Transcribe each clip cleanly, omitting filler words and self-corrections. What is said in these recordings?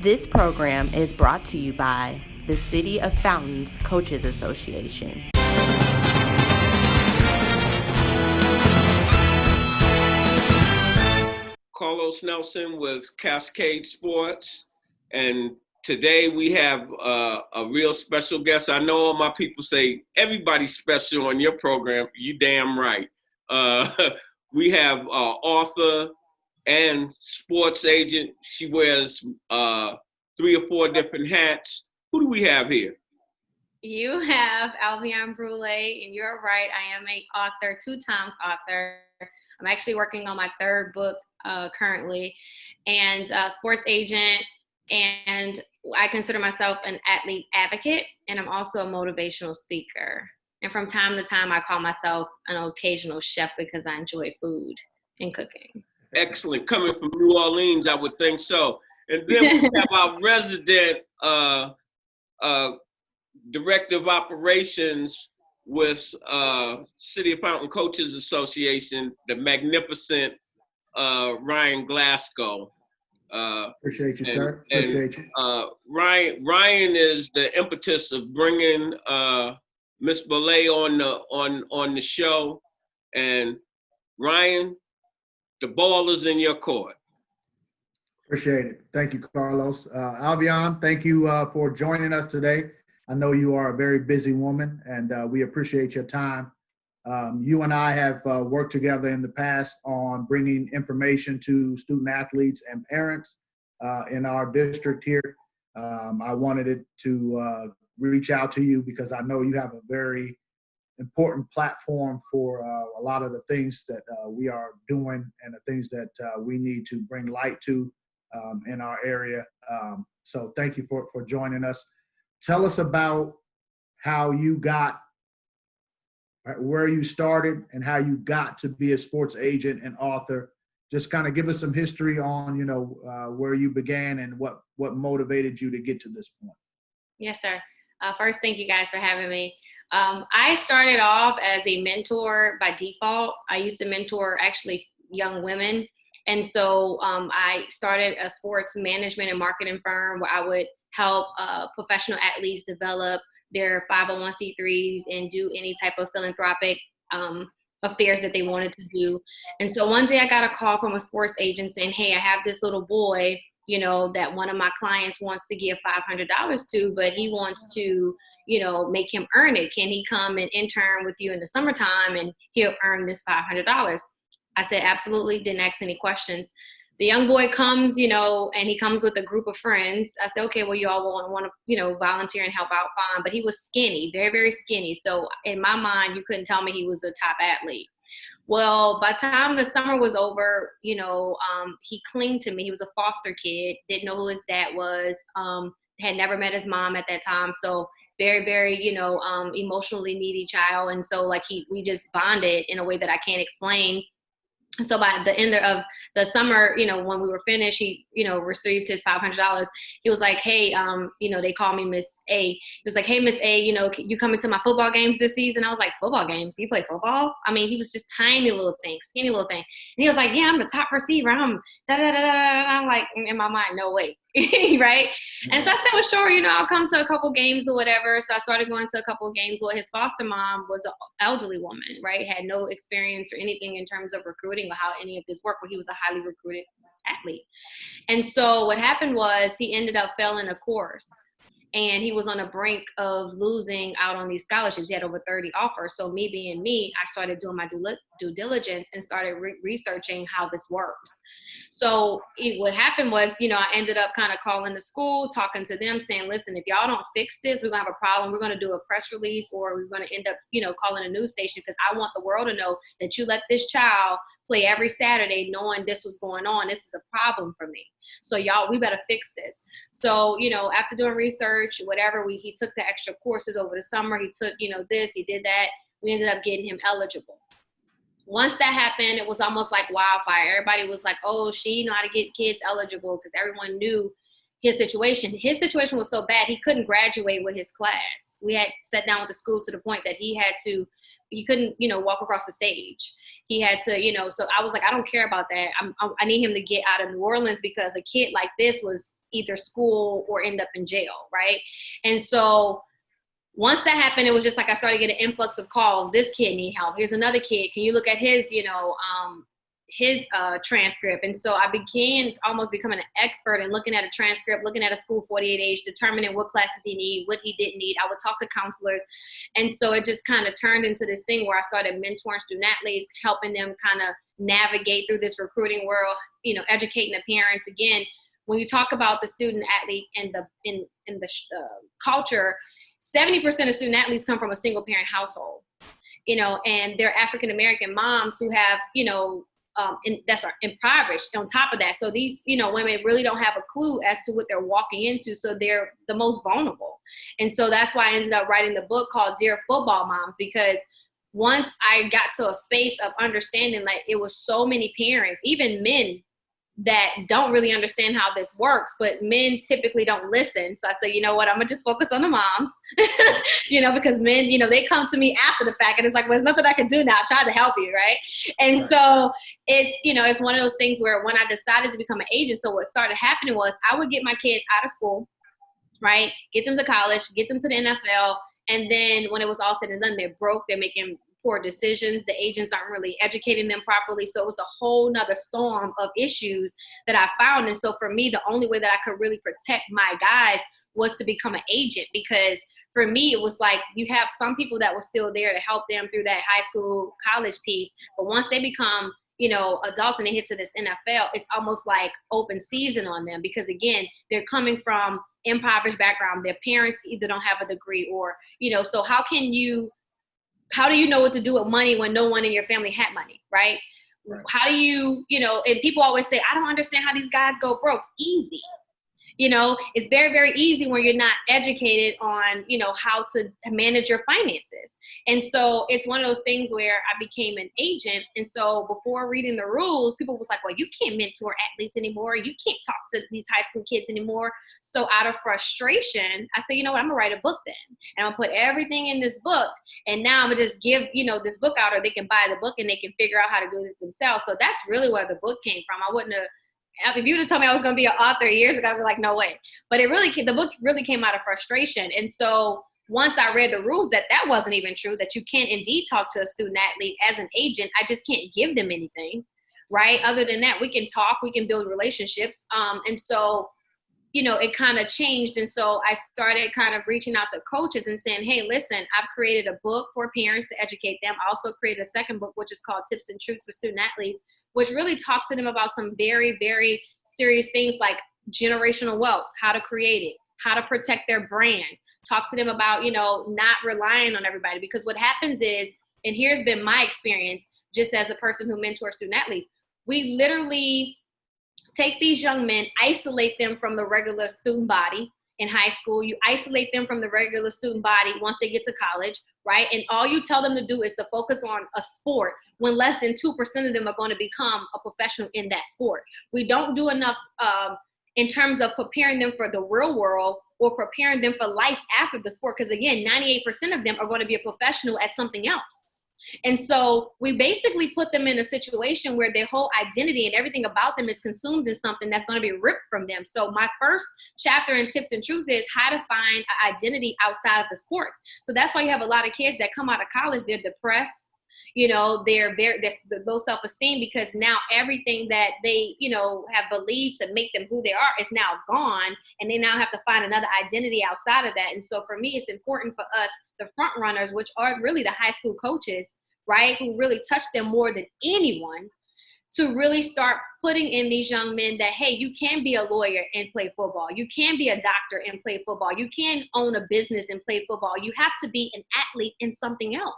This program is brought to you by the City of Fountains Coaches Association. Carlos Nelson with Cascade Sports, and today we have a real special guest. I know all my people say everybody's special on your program. You damn right. We have author and sports agent. She wears 3 or 4 different hats. Who do we have here? You have Alvianne Brule, and you're right. I am an author, 2 times author. I'm actually working on my 3rd book currently, and sports agent, and I consider myself an athlete advocate, and I'm also a motivational speaker. And from time to time, I call myself an occasional chef because I enjoy food and cooking. Excellent. Coming from New Orleans, I would think so. And then we have our resident Director of Operations with City of Fountain Coaches Association, the magnificent Ryan Glasgow. Appreciate you, sir. Appreciate you. Ryan is the impetus of bringing Miss Brule on the show. And Ryan, the ball is in your court. Appreciate it. Thank you, Carlos. Alvianne, thank you for joining us today. I know you are a very busy woman, and we appreciate your time. You and I have worked together in the past on bringing information to student athletes and parents in our district here. I wanted it to reach out to you because I know you have a very important platform for a lot of the things that we are doing and the things that we need to bring light to in our area. So thank you for joining us. Tell us about how you got, where you started and how you got to be a sports agent and author. Just kind of give us some history on, where you began and what motivated you to get to this point. Yes, sir. First, thank you guys for having me. I started off as a mentor by default. I used to mentor actually young women. And so I started a sports management and marketing firm where I would help professional athletes develop their 501c3s and do any type of philanthropic affairs that they wanted to do. And so one day I got a call from a sports agent saying, hey, I have this little boy, that one of my clients wants to give $500 to, but he wants to, make him earn it. Can he come and intern with you in the summertime and he'll earn this $500? I said, absolutely. Didn't ask any questions. The young boy comes, and he comes with a group of friends. I said, okay, well, you all want to, volunteer and help out, fine. But he was skinny, very, very skinny. So in my mind, you couldn't tell me he was a top athlete. Well, by the time the summer was over, he clinged to me. He was a foster kid, didn't know who his dad was, had never met his mom at that time. So very, very, emotionally needy child. And so we just bonded in a way that I can't explain. So by the end of the summer, when we were finished, he, received his $500. He was like, hey, they call me Miss A. He was like, hey, Miss A, you coming to my football games this season? I was like, football games? You play football? I mean, he was just tiny little thing, skinny little thing. And he was like, yeah, I'm the top receiver. I'm da-da-da-da-da. I'm like, in my mind, no way. Right? And so I said, well, sure, I'll come to a couple games or whatever. So I started going to a couple of games. Well, his foster mom was an elderly woman, right? Had no experience or anything in terms of recruiting or how any of this worked, but he was a highly recruited athlete. And so what happened was he ended up failing a course. And he was on the brink of losing out on these scholarships. He had over 30 offers. So me being me, I started doing my due diligence and started researching how this works. So what happened was, I ended up kind of calling the school, talking to them, saying, listen, if y'all don't fix this, we're going to have a problem. We're going to do a press release, or we're going to end up, calling a news station, because I want the world to know that you let this child play every Saturday knowing this was going on. This is a problem for me. So y'all, we better fix this. So, after doing research, whatever, he took the extra courses over the summer. He took, this, he did that. We ended up getting him eligible. Once that happened, it was almost like wildfire. Everybody was like, oh, she know how to get kids eligible, because everyone knew, his situation. His situation was so bad, he couldn't graduate with his class. We had sat down with the school to the point that he couldn't, walk across the stage. He had to, so I was like, I don't care about that. I need him to get out of New Orleans because a kid like this was either school or end up in jail, right? And so once that happened, it was just like I started getting an influx of calls. This kid need help. Here's another kid. Can you look at his, his transcript? And so I began almost becoming an expert in looking at a transcript, looking at a school 48H, determining what classes he need, what he didn't need. I would talk to counselors. And so it just kind of turned into this thing where I started mentoring student athletes, helping them kind of navigate through this recruiting world, educating the parents. Again, when you talk about the student athlete and in the culture, 70% of student athletes come from a single parent household, and they're African-American moms who have, that's impoverished on top of that. So these, women really don't have a clue as to what they're walking into. So they're the most vulnerable. And so that's why I ended up writing the book called Dear Football Moms, because once I got to a space of understanding, like it was so many parents, even men, that don't really understand how this works, but men typically don't listen. So I said, you know what, I'm gonna just focus on the moms, because men, they come to me after the fact and it's like, well, there's nothing I can do now. I tried to help you, right? And so it's, it's one of those things where when I decided to become an agent, so what started happening was I would get my kids out of school, right? Get them to college, get them to the NFL. And then when it was all said and done, they're broke, they're making poor decisions. The agents aren't really educating them properly. So it was a whole nother storm of issues that I found. And so for me, the only way that I could really protect my guys was to become an agent, because for me, it was like you have some people that were still there to help them through that high school, college piece. But once they become, adults and they hit to this NFL, it's almost like open season on them, because again, they're coming from impoverished background. Their parents either don't have a degree or, so how do you know what to do with money when no one in your family had money, right? How do you, and people always say, I don't understand how these guys go broke. Easy. It's very, very easy when you're not educated on, how to manage your finances. And so it's one of those things where I became an agent. And so before reading the rules, people was like, well, you can't mentor athletes anymore. You can't talk to these high school kids anymore. So out of frustration, I said, you know what, I'm gonna write a book then. And I'm gonna put everything in this book. And now I'm gonna just give, this book out, or they can buy the book and they can figure out how to do this themselves. So that's really where the book came from. I wouldn't have, if you would have told me I was going to be an author years ago, I'd be like, no way. But the book really came out of frustration. And so once I read the rules that wasn't even true, that you can indeed talk to a student athlete as an agent, I just can't give them anything, right? Other than that, we can talk, we can build relationships. And so, it kind of changed. And so I started kind of reaching out to coaches and saying, hey, listen, I've created a book for parents to educate them. I also created a second book, which is called Tips and Truths for Student Athletes, which really talks to them about some very, very serious things like generational wealth, how to create it, how to protect their brand, talks to them about, not relying on everybody. Because what happens is, and here's been my experience, just as a person who mentors student athletes, we literally take these young men, isolate them from the regular student body in high school. You isolate them from the regular student body once they get to college, right? And all you tell them to do is to focus on a sport when less than 2% of them are going to become a professional in that sport. We don't do enough in terms of preparing them for the real world or preparing them for life after the sport. Because again, 98% of them are going to be a professional at something else. And so we basically put them in a situation where their whole identity and everything about them is consumed in something that's going to be ripped from them. So my first chapter in Tips and Truths is how to find an identity outside of the sports. So that's why you have a lot of kids that come out of college, they're depressed. They're low self-esteem because now everything that they, have believed to make them who they are is now gone. And they now have to find another identity outside of that. And so for me, it's important for us, the front runners, which are really the high school coaches, right, who really touch them more than anyone, to really start putting in these young men that, hey, you can be a lawyer and play football. You can be a doctor and play football. You can own a business and play football. You have to be an athlete in something else.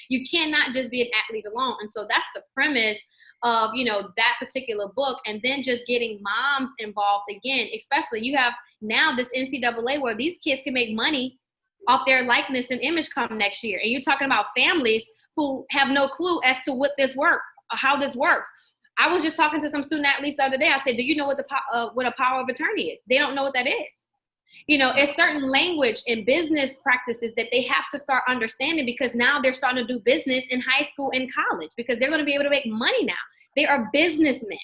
You cannot just be an athlete alone. And so that's the premise of, that particular book. And then just getting moms involved again, especially you have now this NCAA where these kids can make money off their likeness and image come next year. And you're talking about families who have no clue as to what this works, or how this works. I was just talking to some student athletes the other day. I said, do you know what what a power of attorney is? They don't know what that is. You know, it's certain language and business practices that they have to start understanding, because now they're starting to do business in high school and college, because they're going to be able to make money now. They are businessmen.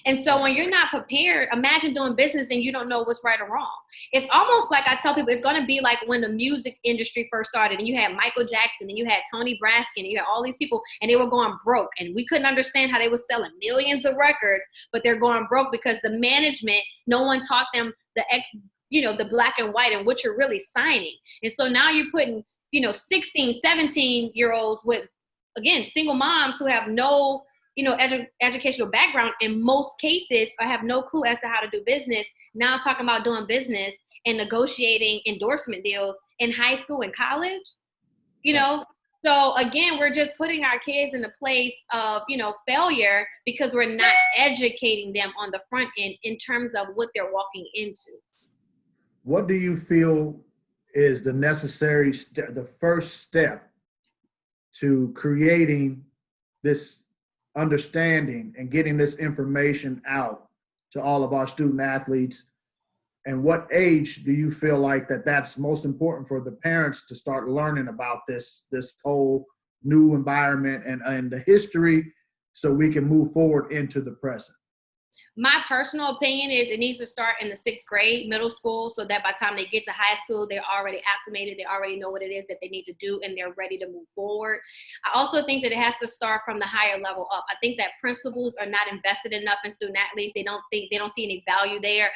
And so when you're not prepared, imagine doing business and you don't know what's right or wrong. It's almost like I tell people, it's going to be like when the music industry first started and you had Michael Jackson and you had Tony Braxton and you had all these people, and they were going broke, and we couldn't understand how they were selling millions of records, but they're going broke because the management, no one taught them the black and white and what you're really signing. And so now you're putting, 16, 17-year-olds with, again, single moms who have no educational background in most cases, or have no clue as to how to do business, now talking about doing business and negotiating endorsement deals in high school and college, So again, we're just putting our kids in a place of, failure, because we're not educating them on the front end in terms of what they're walking into. What do you feel is the necessary the first step to creating this understanding and getting this information out to all of our student athletes? And what age do you feel like that's most important for the parents to start learning about this whole new environment and the history, so we can move forward into the present? My personal opinion is it needs to start in the 6th grade, middle school, so that by the time they get to high school, they're already acclimated, they already know what it is that they need to do, and they're ready to move forward. I also think that it has to start from the higher level up. I think that principals are not invested enough in student athletes. They don't see any value there,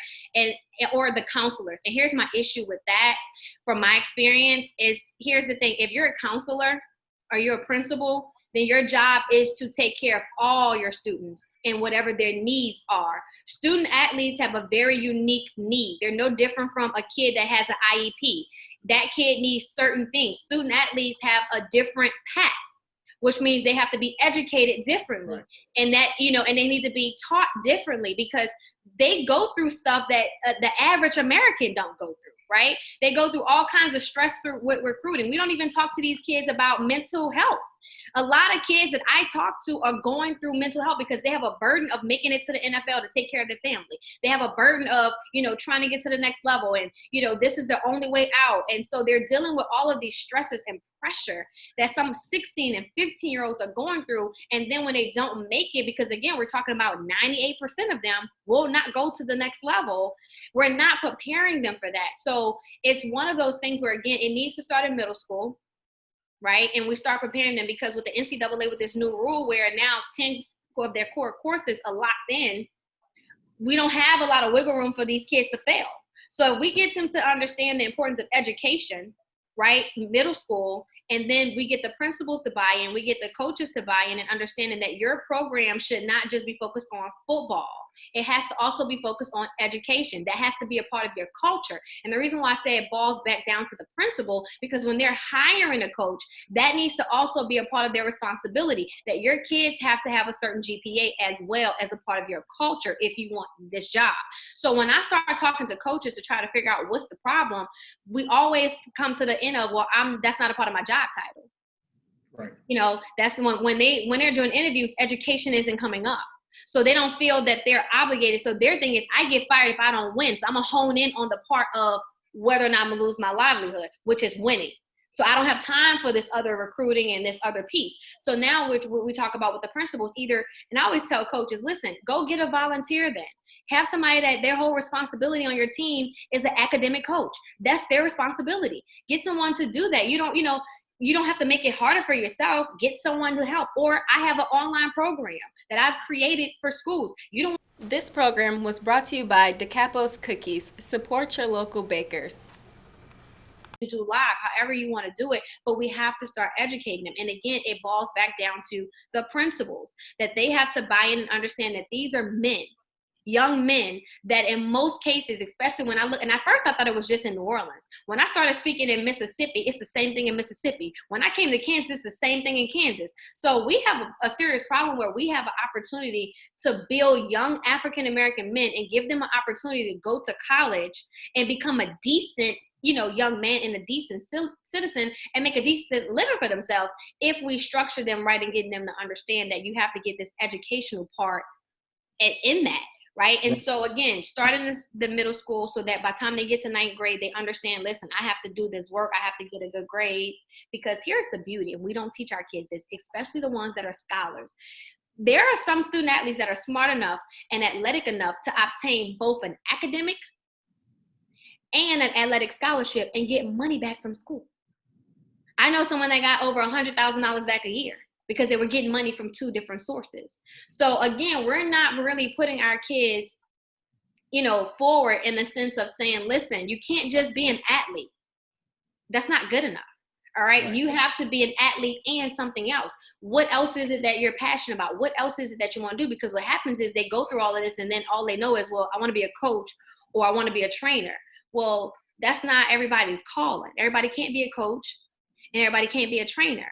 or the counselors. And here's my issue with that, from my experience, is here's the thing. If you're a counselor or you're a principal, then your job is to take care of all your students and whatever their needs are. Student athletes have a very unique need. They're no different from a kid that has an IEP. That kid needs certain things. Student athletes have a different path, which means they have to be educated differently. Right. And that, and they need to be taught differently, because they go through stuff that the average American don't go through. Right? They go through all kinds of stress with recruiting. We don't even talk to these kids about mental health. A lot of kids that I talk to are going through mental health because they have a burden of making it to the NFL to take care of their family. They have a burden of, trying to get to the next level, and, this is the only way out. And so they're dealing with all of these stresses and pressure that some 16 and 15-year-olds are going through. And then when they don't make it, because again, we're talking about 98% of them will not go to the next level, we're not preparing them for that. So it's one of those things where, again, it needs to start in middle school. Right? And we start preparing them, because with the NCAA, with this new rule where now 10 of their core courses are locked in, we don't have a lot of wiggle room for these kids to fail. So if we get them to understand the importance of education, right, middle school, and then we get the principals to buy in, we get the coaches to buy in, and understanding that your program should not just be focused on football. It has to also be focused on education. That has to be a part of your culture. And the reason why I say it boils back down to the principal, because when they're hiring a coach, that needs to also be a part of their responsibility, that your kids have to have a certain GPA as well as a part of your culture if you want this job. So when I start talking to coaches to try to figure out what's the problem, we always come to the end of, well, that's not a part of my job title. Right. That's the one when they're doing interviews, education isn't coming up. So they don't feel that they're obligated. So their thing is, I get fired if I don't win. So I'm going to hone in on the part of whether or not I'm going to lose my livelihood, which is winning. So I don't have time for this other recruiting and this other piece. So now what we talk about with the principals, and I always tell coaches, listen, go get a volunteer then. Have somebody that their whole responsibility on your team is an academic coach. That's their responsibility. Get someone to do that. You don't have to make it harder for yourself. Get someone to help. Or I have an online program that I've created for schools. This program was brought to you by DiCapo's Cookies. Support your local bakers. Do live, however you want to do it, but we have to start educating them. And again, it boils back down to the principals, that they have to buy in and understand that these are men, young men, that in most cases, especially when I look, and at first I thought it was just in New Orleans. When I started speaking in Mississippi, it's the same thing in Mississippi. When I came to Kansas, it's the same thing in Kansas. So we have a serious problem where we have an opportunity to build young African-American men and give them an opportunity to go to college and become a decent young man and a decent citizen and make a decent living for themselves if we structure them right and getting them to understand that you have to get this educational part in that. Right. And so again, starting the middle school so that by the time they get to ninth grade, they understand, listen, I have to do this work. I have to get a good grade, because here's the beauty. And we don't teach our kids this, especially the ones that are scholars. There are some student athletes that are smart enough and athletic enough to obtain both an academic and an athletic scholarship and get money back from school. I know someone that got over $100,000 back a year because they were getting money from 2 different sources. So again, we're not really putting our kids, forward in the sense of saying, listen, you can't just be an athlete. That's not good enough. All right. You have to be an athlete and something else. What else is it that you're passionate about? What else is it that you want to do? Because what happens is they go through all of this and then all they know is, well, I want to be a coach or I want to be a trainer. Well, that's not everybody's calling. Everybody can't be a coach and everybody can't be a trainer,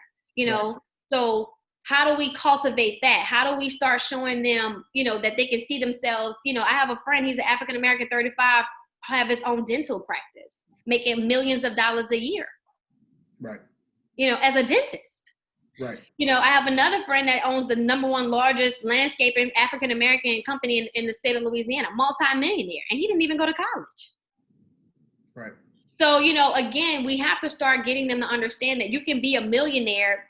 So how do we cultivate that? How do we start showing them, that they can see themselves? I have a friend, he's an African-American, 35, have his own dental practice, making millions of dollars a year. Right. As a dentist. Right. I have another friend that owns the #1 largest landscaping African-American company in the state of Louisiana, multi-millionaire, and he didn't even go to college. Right. So, again, we have to start getting them to understand that you can be a millionaire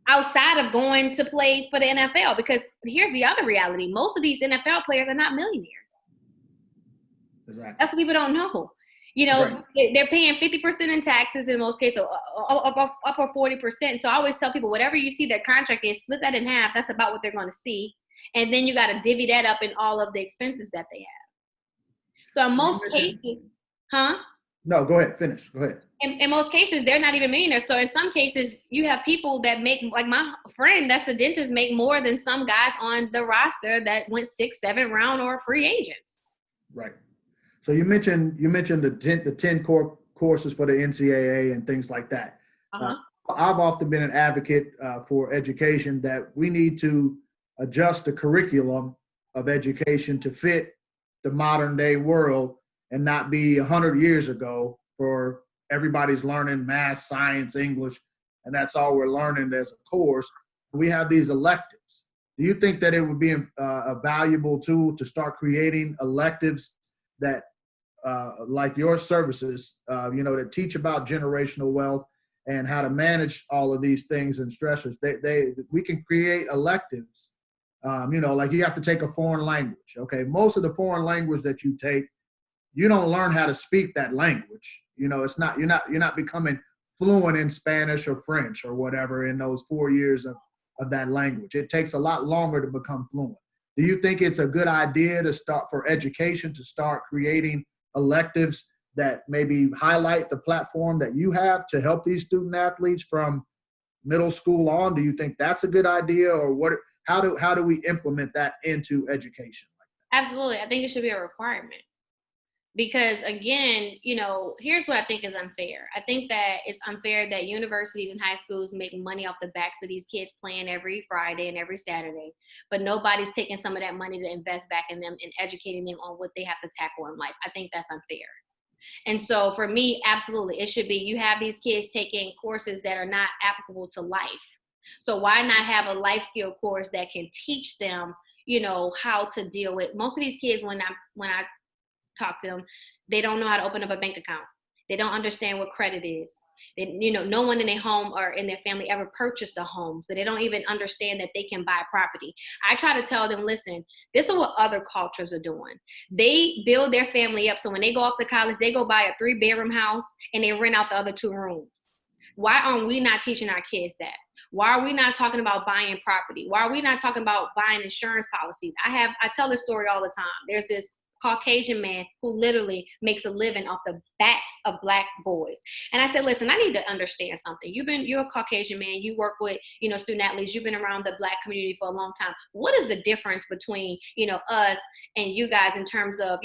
outside of going to play for the NFL, because here's the other reality. Most of these NFL players are not millionaires. Exactly. That's what people don't know. Right. They're paying 50% in taxes in most cases, up or 40%. So I always tell people, whatever you see their contract is, split that in half. That's about what they're going to see. And then you got to divvy that up in all of the expenses that they have. So in most cases, No, go ahead. Finish. Go ahead. In most cases, they're not even millionaires. So in some cases, you have people that make, like my friend that's a dentist, make more than some guys on the roster that went 6, 7 round or free agents. Right. So you mentioned the 10 core courses for the NCAA and things like that. I've often been an advocate for education, that we need to adjust the curriculum of education to fit the modern day world and not be 100 years ago for everybody's learning math, science, English, and that's all we're learning as a course. We have these electives. Do you think that it would be a valuable tool to start creating electives that, like your services, that teach about generational wealth and how to manage all of these things and stressors? We can create electives, like you have to take a foreign language. Okay, most of the foreign language that you take, you don't learn how to speak that language. It's not, you're not becoming fluent in Spanish or French or whatever in those 4 years of that language. It takes a lot longer to become fluent. Do you think it's a good idea to start for education to start creating electives that maybe highlight the platform that you have to help these student athletes from middle school on? Do you think that's a good idea, or what? How do we implement that into education? Absolutely. I think it should be a requirement. Because again, here's what I think is unfair. I think that it's unfair that universities and high schools make money off the backs of these kids playing every Friday and every Saturday, but nobody's taking some of that money to invest back in them and educating them on what they have to tackle in life. I think that's unfair. And so for me, absolutely, it should be, you have these kids taking courses that are not applicable to life. So why not have a life skill course that can teach them, how to deal with most of these kids when I talk to them, they don't know how to open up a bank account. They don't understand what credit is. No one in their home or in their family ever purchased a home. So they don't even understand that they can buy property. I try to tell them, listen, this is what other cultures are doing. They build their family up. So when they go off to college, they go buy a 3-bedroom house and they rent out the other 2 rooms. Why are we not teaching our kids that? Why are we not talking about buying property? Why are we not talking about buying insurance policies? I tell this story all the time. There's this Caucasian man who literally makes a living off the backs of Black boys. And I said, listen, I need to understand something. You're a Caucasian man. You work with, student athletes. You've been around the Black community for a long time. What is the difference between, us and you guys in terms of,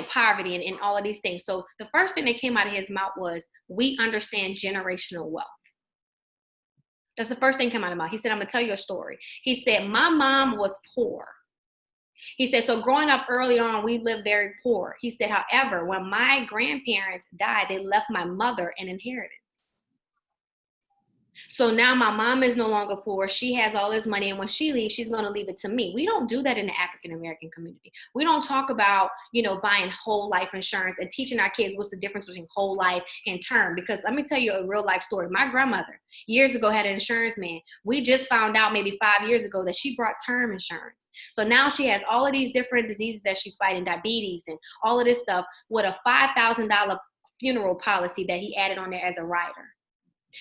poverty and all of these things? So the first thing that came out of his mouth was, we understand generational wealth. That's the first thing that came out of his mouth. He said, I'm going to tell you a story. He said, my mom was poor. He said, so growing up early on, we lived very poor. He said, however, when my grandparents died, they left my mother an inheritance. So now my mom is no longer poor. She has all this money. And when she leaves, she's going to leave it to me. We don't do that in the African-American community. We don't talk about, buying whole life insurance and teaching our kids what's the difference between whole life and term. Because let me tell you a real life story. My grandmother years ago had an insurance man. We just found out maybe 5 years ago that she brought term insurance. So now she has all of these different diseases that she's fighting, diabetes and all of this stuff, with a $5,000 funeral policy that he added on there as a rider.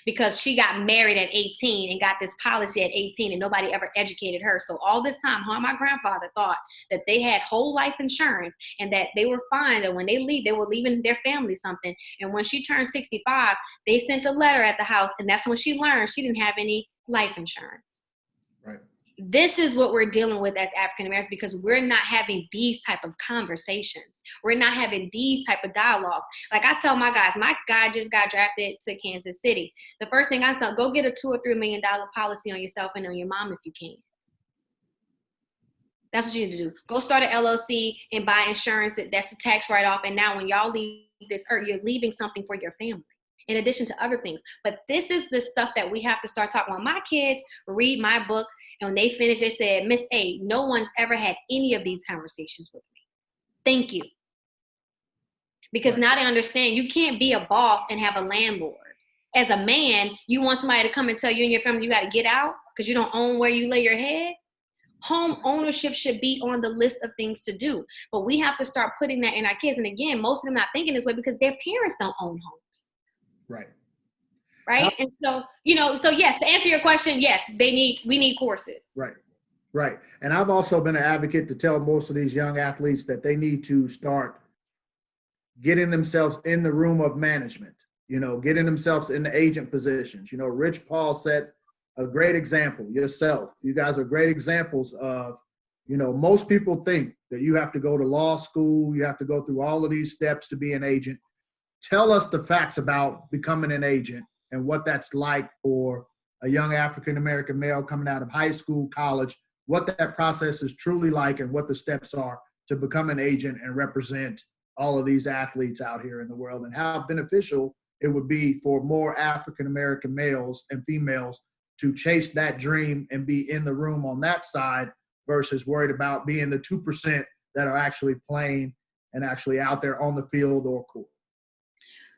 Because she got married at 18 and got this policy at 18 and nobody ever educated her. So all this time, her and my grandfather thought that they had whole life insurance and that they were fine. And when they leave, they were leaving their family something. And when she turned 65, they sent a letter at the house. And that's when she learned she didn't have any life insurance. Right. This is what we're dealing with as African Americans, because we're not having these type of conversations. We're not having these type of dialogues. Like I tell my guys, my guy just got drafted to Kansas City. The first thing I tell, go get a $2 or $3 million policy on yourself and on your mom if you can. That's what you need to do. Go start an LLC and buy insurance. That's a tax write-off. And now when y'all leave this earth, you're leaving something for your family, in addition to other things. But this is the stuff that we have to start talking about. My kids read my book, and when they finished, they said, Miss A, no one's ever had any of these conversations with me. Thank you. Because now they understand you can't be a boss and have a landlord. As a man, you want somebody to come and tell you and your family you got to get out because you don't own where you lay your head. Home ownership should be on the list of things to do. But we have to start putting that in our kids. And again, most of them not thinking this way because their parents don't own homes. Right. Right. And so, so yes, to answer your question, yes, we need courses. Right. Right. And I've also been an advocate to tell most of these young athletes that they need to start getting themselves in the room of management, getting themselves in the agent positions. Rich Paul set a great example, yourself. You guys are great examples of, most people think that you have to go to law school, you have to go through all of these steps to be an agent. Tell us the facts about becoming an agent and what that's like for a young African-American male coming out of high school, college, what that process is truly like and what the steps are to become an agent and represent all of these athletes out here in the world, and how beneficial it would be for more African-American males and females to chase that dream and be in the room on that side versus worried about being the 2% that are actually playing and actually out there on the field or court.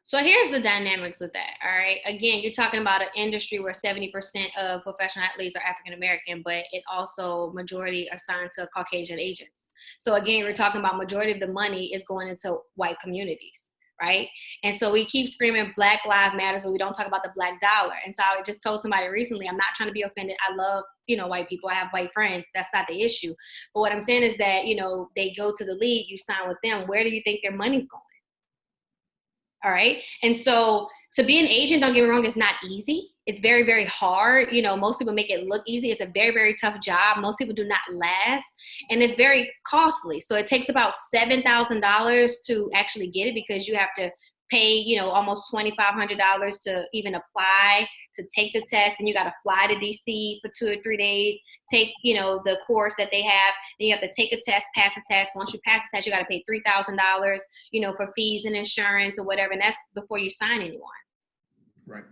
So here's the dynamics with that, all right? Again, you're talking about an industry where 70% of professional athletes are African-American, but it also majority are assigned to Caucasian agents. So again, we're talking about majority of the money is going into white communities, right? And so we keep screaming Black Lives Matters, but we don't talk about the Black dollar. And so I just told somebody recently, I'm not trying to be offended. I love, white people. I have white friends. That's not the issue. But what I'm saying is that, they go to the league, you sign with them. Where do you think their money's going? All right. And so to be an agent, don't get me wrong, it's not easy. It's very, very hard. Most people make it look easy. It's a very, very tough job. Most people do not last, and it's very costly. So it takes about $7,000 to actually get it, because you have to pay, almost $2,500 to even apply to take the test. And you got to fly to DC for 2 or 3 days, take, the course that they have. Then you have to take a test, pass the test. Once you pass the test, you got to pay $3,000, for fees and insurance or whatever. And that's before you sign anyone. Right.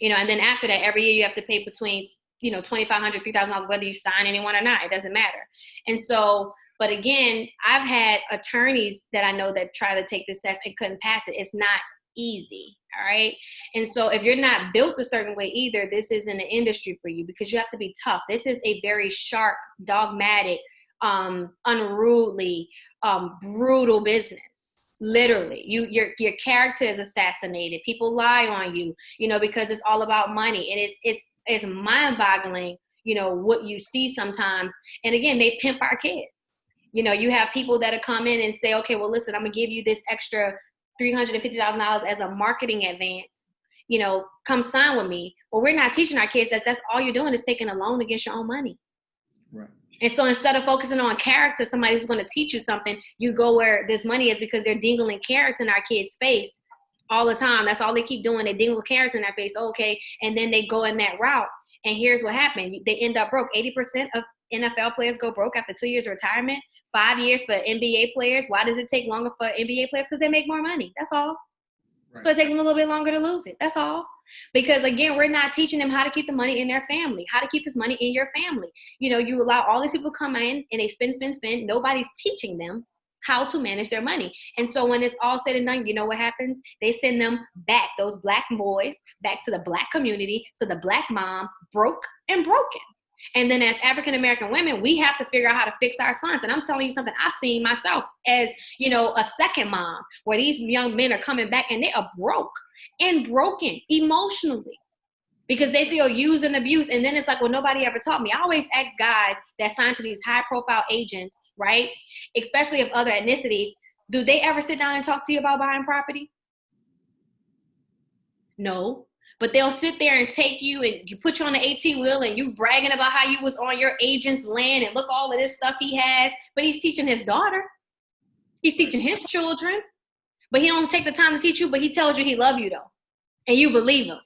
And then after that, every year you have to pay between, $2,500, $3,000, whether you sign anyone or not. It doesn't matter. And so, but again, I've had attorneys that I know that try to take this test and couldn't pass it. It's not easy. All right. And so if you're not built a certain way either, this isn't an industry for you, because you have to be tough. This is a very sharp, dogmatic, unruly, brutal business. Literally, your character is assassinated. People lie on you, because it's all about money. And it's mind-boggling, what you see sometimes. And again, they pimp our kids. You have people that come in and say, okay, well, listen, I'm gonna give you this extra $350,000 as a marketing advance. Come sign with me. Well, we're not teaching our kids that's all you're doing is taking a loan against your own money. Right. And so instead of focusing on character, somebody who's going to teach you something, you go where this money is, because they're dingling carrots in our kids' face all the time. That's all they keep doing. They dingle carrots in their face. Okay. And then they go in that route. And here's what happened. They end up broke. 80% of NFL players go broke after 2 years of retirement. 5 years for NBA players. Why does it take longer for NBA players? Because they make more money. That's all. Right. So it takes them a little bit longer to lose it. That's all. Because again, we're not teaching them how to keep the money in their family, how to keep this money in your family. You know, you allow all these people to come in and they spend. Nobody's teaching them how to manage their money. And so when it's all said and done, you know what happens? They send them back, those black boys, back to the black community, to the black mom, broke and broken. And then as African-American women, we have to figure out how to fix our sons. And I'm telling you something I've seen myself as, you know, a second mom, where these young men are coming back and they are broke and broken emotionally because they feel used and abused. And then it's like, well, nobody ever taught me. I always ask guys that sign to these high profile agents, right? Especially of other ethnicities. Do they ever sit down and talk to you about buying property? No. But they'll sit there and take you and you put you on the 18 wheel and you bragging about how you was on your agent's land and look all of this stuff he has. But he's teaching his daughter. He's teaching his children. But he don't take the time to teach you, but he tells you he love you though. And you believe him.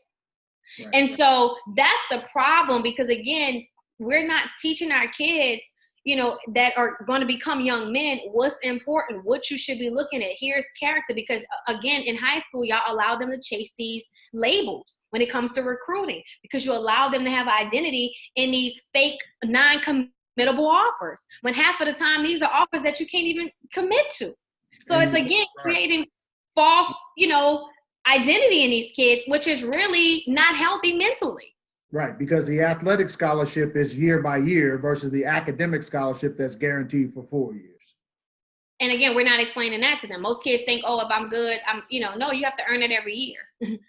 Right. And so that's the problem, because again, we're not teaching our kids, you know, that are going to become young men, what's important, what you should be looking at. Here's character, because again, in high school, y'all allow them to chase these labels when it comes to recruiting, because you allow them to have identity in these fake non-committable offers, when half of the time these are offers that you can't even commit to. So it's again creating false, you know, identity in these kids, which is really not healthy mentally. Right, because the athletic scholarship is year by year versus the academic scholarship that's guaranteed for 4 years. And again, we're not explaining that to them. Most kids think, oh, if I'm good, no, you have to earn it every year.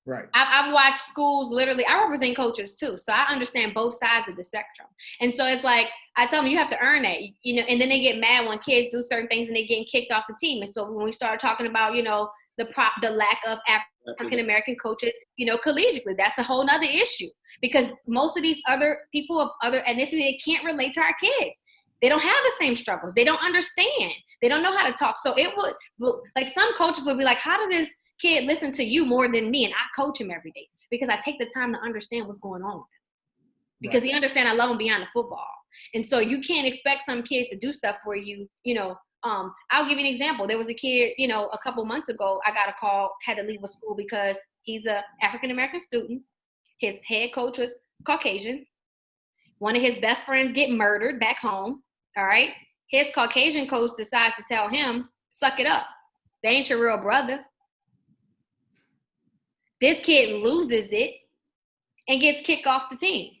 Right. I've watched schools literally, I represent coaches too, so I understand both sides of the spectrum. And so it's like, I tell them, you have to earn that, you know, and then they get mad when kids do certain things and they're getting kicked off the team. And so when we start talking about, you know, the lack of African-American coaches, you know, collegiately, that's a whole nother issue, because most of these other people of other ethnicity, they can't relate to our kids. They don't have the same struggles. They don't understand. They don't know how to talk. So it would, like some coaches would be like, how did this kid listen to you more than me? And I coach him every day because I take the time to understand what's going on. Because he understands I love him beyond the football. And so you can't expect some kids to do stuff for you, you know. I'll give you an example. There was a kid, you know, a couple months ago, I got a call, had to leave a school because he's a African-American student. His head coach was Caucasian. One of his best friends get murdered back home. All right. His Caucasian coach decides to tell him, suck it up. They ain't your real brother. This kid loses it and gets kicked off the team.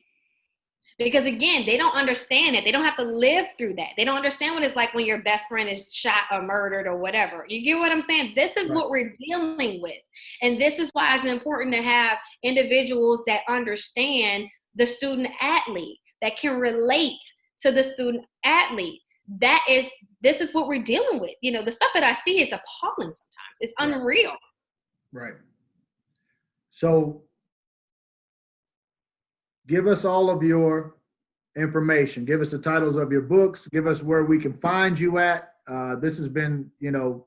Because again, they don't understand it. They don't have to live through that. They don't understand what it's like when your best friend is shot or murdered or whatever. You get what I'm saying? This is what we're dealing with. And this is why it's important to have individuals that understand the student athlete, that can relate to the student athlete. This is what we're dealing with. You know, the stuff that I see is appalling sometimes. It's unreal. Right. So give us all of your information. Give us the titles of your books. Give us where we can find you at. This has been, you know,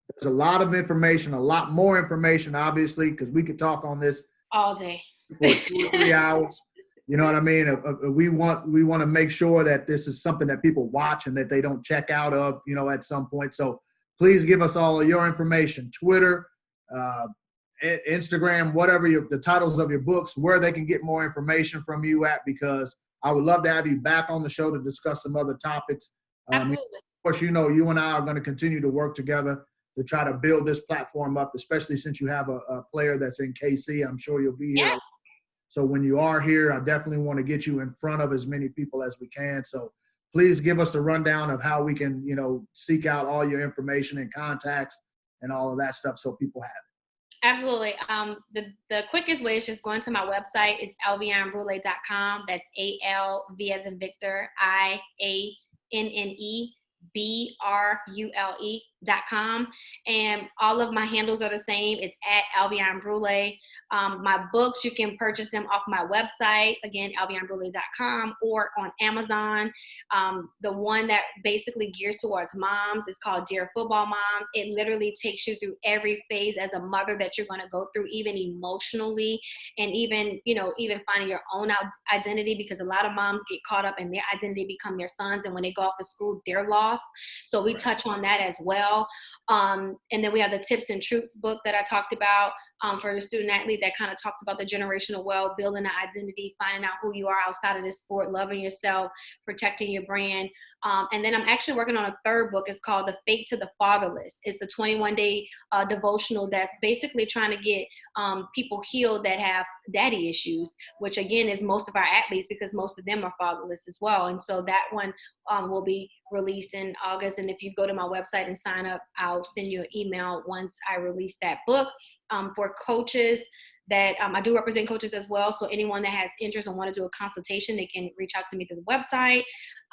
there's a lot of information, a lot more information, obviously, because we could talk on this all day for 2 or 3 hours. You know what I mean? We want to make sure that this is something that people watch and that they don't check out of, you know, at some point. So please give us all of your information, Twitter, Instagram, whatever the titles of your books, where they can get more information from you at, because I would love to have you back on the show to discuss some other topics. Absolutely. Of course, you know, you and I are going to continue to work together to try to build this platform up, especially since you have a player that's in KC. I'm sure you'll be here. Yeah. So when you are here, I definitely want to get you in front of as many people as we can. So please give us a rundown of how we can, you know, seek out all your information and contacts and all of that stuff so people have it. Absolutely. The quickest way is just going to my website. It's alviannebrule.com. That's ALV as in Victor, IANNE BRULE.com. And all of my handles are the same. It's at Alvianne Brule. My books, you can purchase them off my website, again, alviannebrule.com, or on Amazon. The one that basically gears towards moms is called Dear Football Moms. It literally takes you through every phase as a mother that you're going to go through, even emotionally, and even finding your own identity, because a lot of moms get caught up in their identity, become their sons, and when they go off to school, they're lost. So we touch on that as well. And then we have the Tips and Truths book that I talked about for the student athlete, that kind of talks about the generational wealth, building an identity, finding out who you are outside of this sport, loving yourself, protecting your brand. And then I'm actually working on a third book. It's called The Fate to the Fatherless. It's a 21-day devotional that's basically trying to get people healed that have daddy issues, which again is most of our athletes, because most of them are fatherless as well. And so that one will be released in August. And if you go to my website and sign up, I'll send you an email once I release that book. For coaches that I do represent coaches as well. So anyone that has interest and want to do a consultation, they can reach out to me through the website.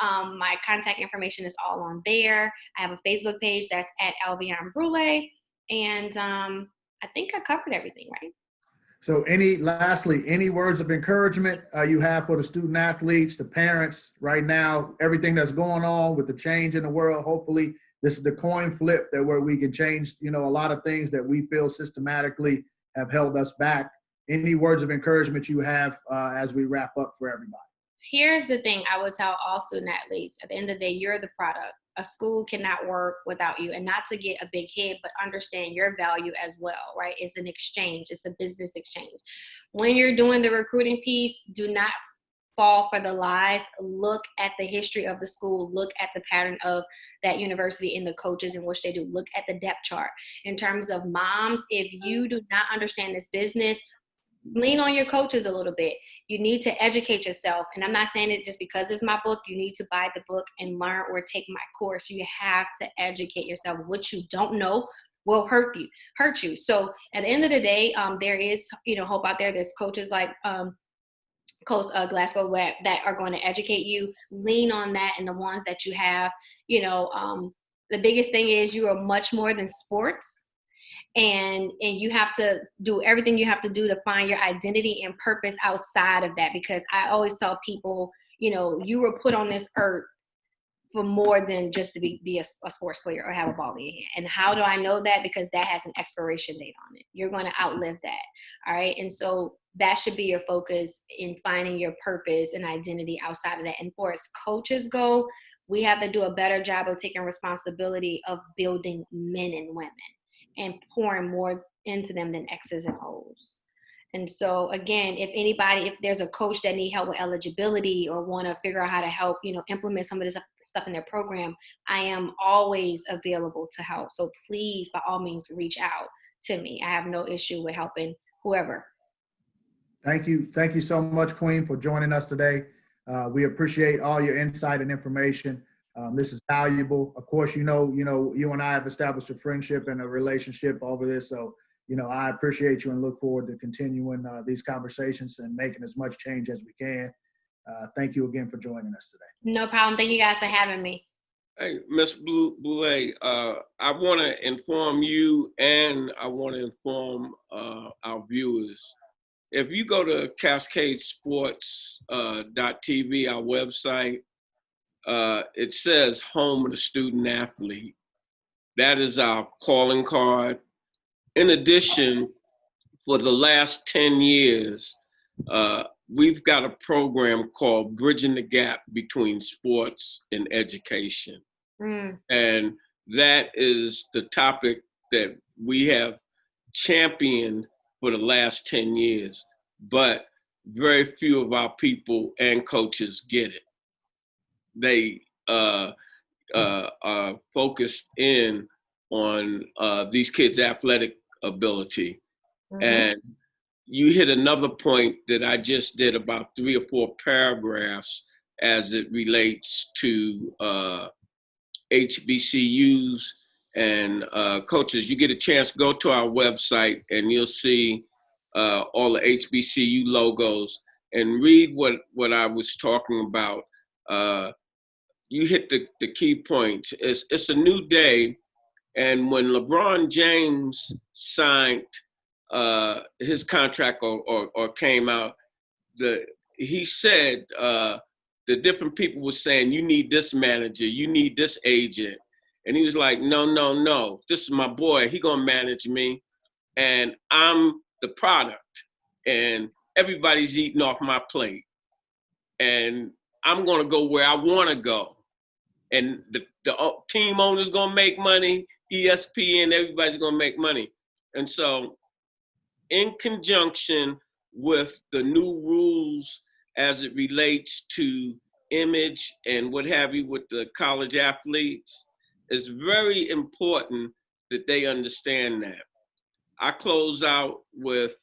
My contact information is all on there. I have a Facebook page that's at Alvianne Brule. And I think I covered everything, right? So lastly, any words of encouragement you have for the student athletes, the parents right now, everything that's going on with the change in the world? Hopefully this is the coin flip where we can change, a lot of things that we feel systematically have held us back. Any words of encouragement you have as we wrap up for everybody? Here's the thing I would tell all student athletes. At the end of the day, you're the product. A school cannot work without you, and not to get a big head, but understand your value as well, right? It's an exchange. It's a business exchange. When you're doing the recruiting piece, do not fall for the lies. Look at the history of the school. Look at the pattern of that university and the coaches in which they do. Look at the depth chart. In terms of moms, if you do not understand this business, lean on your coaches a little bit. You need to educate yourself. And I'm not saying it just because it's my book. You need to buy the book and learn or take my course. You have to educate yourself. What you don't know will hurt you. So at the end of the day, there is, hope out there. There's coaches like Coach Glasgow that are going to educate you. Lean on that and the ones that you have. The biggest thing is you are much more than sports. And you have to do everything you have to do to find your identity and purpose outside of that. Because I always tell people, you were put on this earth for more than just to be a sports player or have a ball in your hand. And how do I know that? Because that has an expiration date on it. You're going to outlive that. All right. And so that should be your focus in finding your purpose and identity outside of that. And for as coaches go, we have to do a better job of taking responsibility of building men and women and pouring more into them than X's and O's. And so again, if there's a coach that need help with eligibility or want to figure out how to help, implement some of this stuff in their program, I am always available to help. So please, by all means, reach out to me. I have no issue with helping whoever. Thank you. Thank you so much, Queen, for joining us today. We appreciate all your insight and information. This is valuable. Of course, you and I have established a friendship and a relationship over this. So, I appreciate you and look forward to continuing these conversations and making as much change as we can. Thank you again for joining us today. No problem. Thank you guys for having me. Hey, Ms. Brule, I want to inform you and I want to inform our viewers. If you go to Cascade Sports .tv, our website, it says home of the student athlete. That is our calling card. In addition, for the last 10 years, we've got a program called Bridging the Gap Between Sports and Education. And that is the topic that we have championed for the last 10 years, but very few of our people and coaches get it. They are focused in on these kids' athletic ability. And you hit another point that I just did about 3 or 4 paragraphs as it relates to HBCUs and coaches. You get a chance, go to our website and you'll see all the HBCU logos and read what I was talking about. you hit the key points. It's a new day. And when LeBron James signed his contract or came out, he said the different people were saying, you need this manager, you need this agent. And he was like, no, this is my boy. He gonna manage me, and I'm the product, and everybody's eating off my plate, and I'm gonna go where I wanna go. And the team owner's gonna make money, ESPN, everybody's gonna make money. And so in conjunction with the new rules as it relates to image and what have you with the college athletes, it's very important that they understand that. I close out with,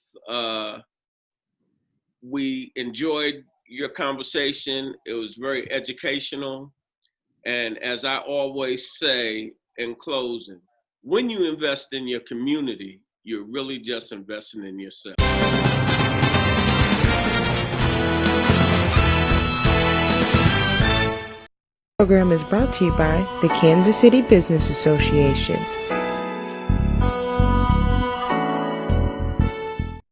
we enjoyed your conversation. It was very educational. And as I always say in closing, when you invest in your community, you're really just investing in yourself. Program is brought to you by the Kansas City Business Association.